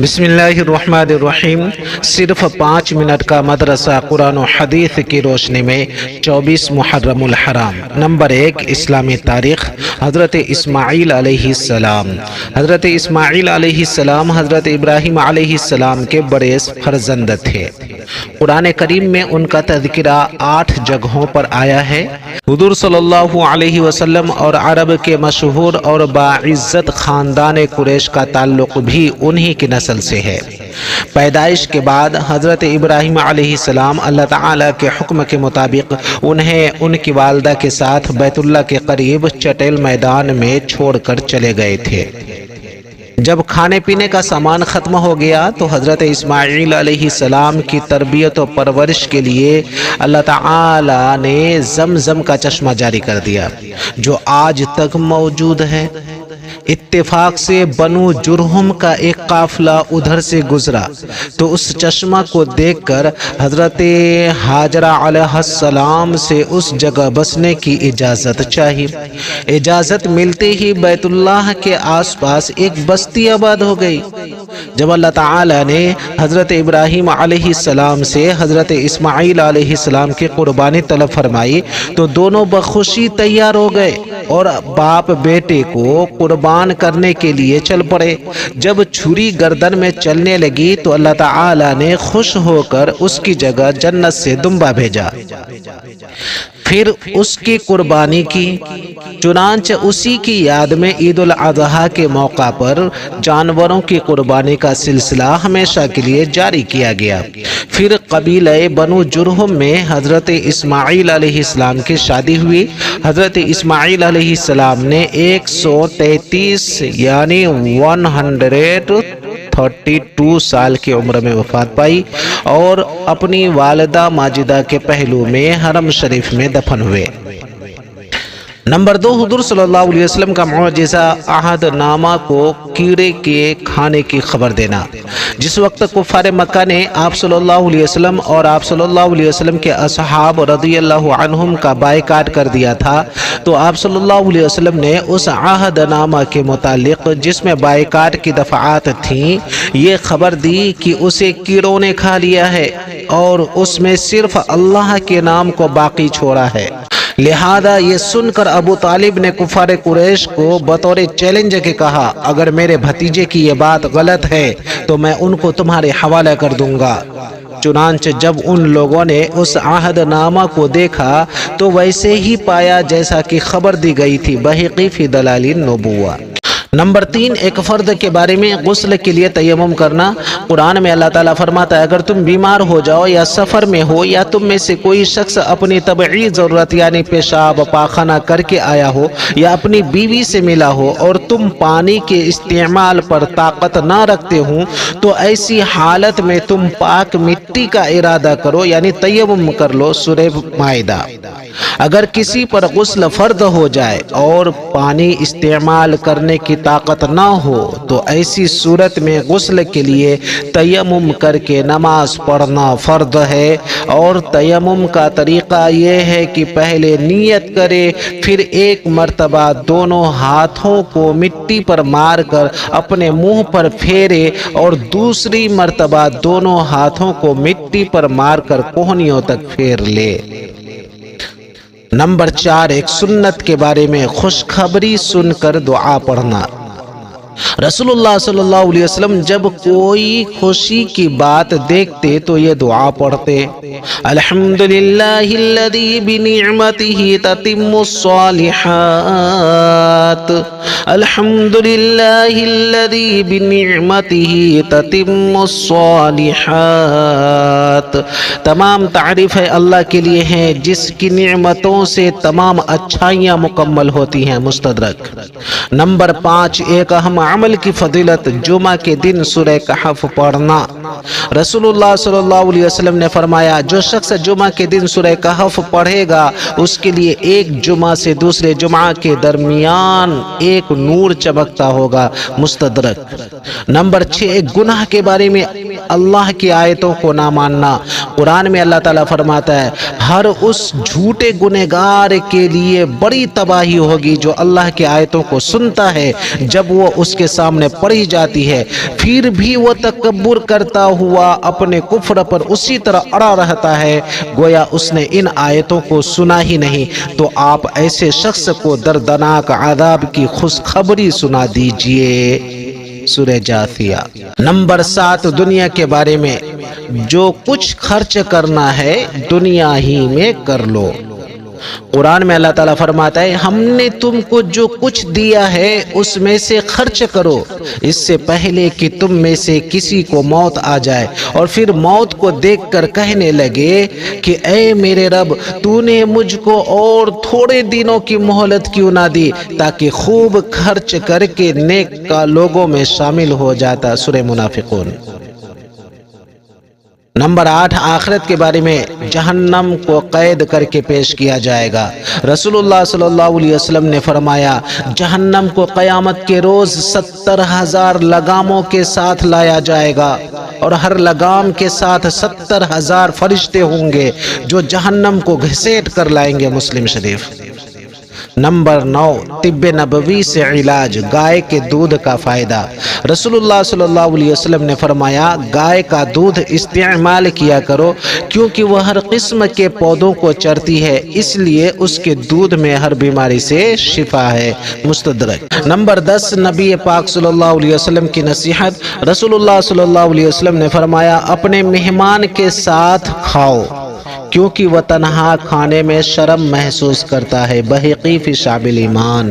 بسم اللہ الرحمن الرحیم۔ صرف 5 منٹ کا مدرسہ قرآن و حدیث کی روشنی میں 24 محرم الحرام۔ نمبر 1، اسلامی تاریخ۔ حضرت اسماعیل علیہ السلام۔ حضرت اسماعیل علیہ السلام حضرت ابراہیم علیہ السلام کے بڑے فرزند تھے۔ قرآن کریم میں ان کا تذکرہ 8 جگہوں پر آیا ہے۔ حضور صلی اللہ علیہ وسلم اور عرب کے مشہور اور باعزت خاندان قریش کا تعلق بھی انہی کی نسل سے ہے۔ پیدائش کے بعد حضرت ابراہیم علیہ السلام اللہ تعالیٰ کے حکم کے مطابق انہیں ان کی والدہ کے ساتھ بیت اللہ کے قریب چٹیل میدان میں چھوڑ کر چلے گئے تھے۔ جب کھانے پینے کا سامان ختم ہو گیا تو حضرت اسماعیل علیہ السلام کی تربیت و پرورش کے لیے اللہ تعالیٰ نے زمزم کا چشمہ جاری کر دیا، جو آج تک موجود ہے۔ اتفاق سے بنو جرہم کا ایک قافلہ ادھر سے گزرا تو اس چشمہ کو دیکھ کر حضرت ہاجرہ علیہ السلام سے اس جگہ بسنے کی اجازت چاہی۔ اجازت ملتے ہی بیت اللہ کے آس پاس ایک بستی آباد ہو گئی۔ جب اللہ تعالی نے حضرت ابراہیم علیہ السلام سے حضرت اسماعیل علیہ السلام کی قربانی طلب فرمائی تو دونوں بخوشی تیار ہو گئے اور باپ بیٹے کو قربان کرنے کے لیے چل پڑے۔ جب چھری گردن میں چلنے لگی تو اللہ تعالی نے خوش ہو کر اس کی جگہ جنت سے دمبا بھیجا، پھر اس کی قربانی کی۔ چنانچہ اسی کی یاد میں عید الاضحیٰ کے موقع پر جانوروں کی قربانی کا سلسلہ ہمیشہ کے لیے جاری کیا گیا۔ پھر قبیلہ بنو جرہم میں حضرت اسماعیل علیہ السلام کی شادی ہوئی۔ حضرت اسماعیل علیہ السلام نے 133 یعنی 132 سال کی عمر میں وفات پائی اور اپنی والدہ ماجدہ کے پہلو میں حرم شریف میں دفن ہوئے۔ نمبر 2، حضور صلی اللہ علیہ وسلم کا معجزہ عہد نامہ کو کیڑے کے کھانے کی خبر دینا۔ جس وقت کفار مکہ نے آپ صلی اللہ علیہ وسلم اور آپ صلی اللہ علیہ وسلم کے اصحاب رضی اللہ عنہم کا بائیکاٹ کر دیا تھا تو آپ صلی اللہ علیہ وسلم نے اس عہد نامہ کے متعلق جس میں بائیکاٹ کی دفعات تھیں یہ خبر دی کہ اسے کیڑوں نے کھا لیا ہے اور اس میں صرف اللہ کے نام کو باقی چھوڑا ہے۔ لہذا یہ سن کر ابو طالب نے کفار قریش کو بطور چیلنج کے کہا، اگر میرے بھتیجے کی یہ بات غلط ہے تو میں ان کو تمہارے حوالہ کر دوں گا۔ چنانچہ جب ان لوگوں نے اس عہد نامہ کو دیکھا تو ویسے ہی پایا جیسا کہ خبر دی گئی تھی۔ بہقی فی دلائل النبوہ۔ نمبر 3، ایک فرد کے بارے میں غسل کے لیے تیمم کرنا۔ قرآن میں اللہ تعالیٰ فرماتا ہے، اگر تم بیمار ہو جاؤ یا سفر میں ہو یا تم میں سے کوئی شخص اپنی طبعی ضرورت یعنی پیشاب پاخانہ کر کے آیا ہو یا اپنی بیوی سے ملا ہو اور تم پانی کے استعمال پر طاقت نہ رکھتے ہو تو ایسی حالت میں تم پاک مٹی کا ارادہ کرو یعنی تیمم کر لو۔ سورہ مائدہ۔ اگر کسی پر غسل فرض ہو جائے اور پانی استعمال کرنے کی طاقت نہ ہو تو ایسی صورت میں غسل کے لیے تیمم کر کے نماز پڑھنا فرض ہے، اور تیمم کا طریقہ یہ ہے کہ پہلے نیت کرے، پھر ایک مرتبہ دونوں ہاتھوں کو مٹی پر مار کر اپنے منہ پر پھیرے اور دوسری مرتبہ دونوں ہاتھوں کو مٹی پر مار کر کوہنیوں تک پھیر لے۔ نمبر 4، ایک سنت کے بارے میں خوشخبری سن کر دعا پڑھنا۔ رسول اللہ صلی اللہ علیہ وسلم جب کوئی خوشی کی بات دیکھتے تو یہ دعا پڑھتے، الحمدللہ الذی بنعمتہ تتم الصالحات، الحمدللہ الذی بنعمتہ تتم الصالحات۔ تمام تعریف ہے اللہ کے لیے ہیں جس کی نعمتوں سے تمام اچھائیاں مکمل ہوتی ہیں۔ مستدرک۔ نمبر 5، ایک اہم عمل کی فضیلت، جمعہ کے دن سورہ کہف پڑھنا۔ رسول اللہ صلی اللہ علیہ وسلم نے فرمایا، جو شخص جمعہ کے دن سورہ کہف پڑھے گا اس کے لیے ایک جمعہ سے دوسرے جمعہ کے درمیان ایک نور چمکتا ہوگا۔ مستدرک۔ نمبر 6، ایک گناہ کے بارے میں اللہ کی آیتوں کو نہ ماننا۔ قرآن میں اللہ تعالیٰ فرماتا ہے، ہر اس جھوٹے گنہگار کے لیے بڑی تباہی ہوگی جو اللہ کی آیتوں کو سنتا ہے جب وہ اس کے سامنے پڑھی جاتی ہے، پھر بھی وہ تکبر کرتا ہوا اپنے کفر پر اسی طرح اڑا رہتا ہے گویا اس نے ان آیتوں کو سنا ہی نہیں، تو آپ ایسے شخص کو دردناک عذاب کی خوشخبری سنا دیجئے۔ سورہ جاثیہ۔ نمبر 7، دنیا کے بارے میں جو کچھ خرچ کرنا ہے دنیا ہی میں کر لو۔ قرآن میں اللہ تعالیٰ فرماتا ہے ہم نے تم کو جو کچھ دیا ہے اس میں سے خرچ کرو، اس سے پہلے کہ تم میں سے کسی کو موت آ جائے اور پھر موت کو دیکھ کر کہنے لگے کہ اے میرے رب تو نے مجھ کو اور تھوڑے دنوں کی مہلت کیوں نہ دی تاکہ خوب خرچ کر کے نیک کا لوگوں میں شامل ہو جاتا۔ سورہ منافقون۔ نمبر 8، آخرت کے بارے میں جہنم کو قید کر کے پیش کیا جائے گا۔ رسول اللہ صلی اللہ علیہ وسلم نے فرمایا جہنم کو قیامت کے روز 70,000 لگاموں کے ساتھ لایا جائے گا اور ہر لگام کے ساتھ 70,000 فرشتے ہوں گے جو جہنم کو گھسیٹ کر لائیں گے۔ مسلم شریف۔ نمبر 9، طب نبوی سے علاج، گائے کے دودھ کا فائدہ۔ رسول اللہ صلی اللہ علیہ وسلم نے فرمایا گائے کا دودھ استعمال کیا کرو کیونکہ وہ ہر قسم کے پودوں کو چرتی ہے، اس لیے اس کے دودھ میں ہر بیماری سے شفا ہے۔ مستدرک۔ نمبر 10، نبی پاک صلی اللہ علیہ وسلم کی نصیحت۔ رسول اللہ صلی اللہ علیہ وسلم نے فرمایا اپنے مہمان کے ساتھ کھاؤ کیونکہ وہ تنہا کھانے میں شرم محسوس کرتا ہے۔ بہقی فی شعب الایمان۔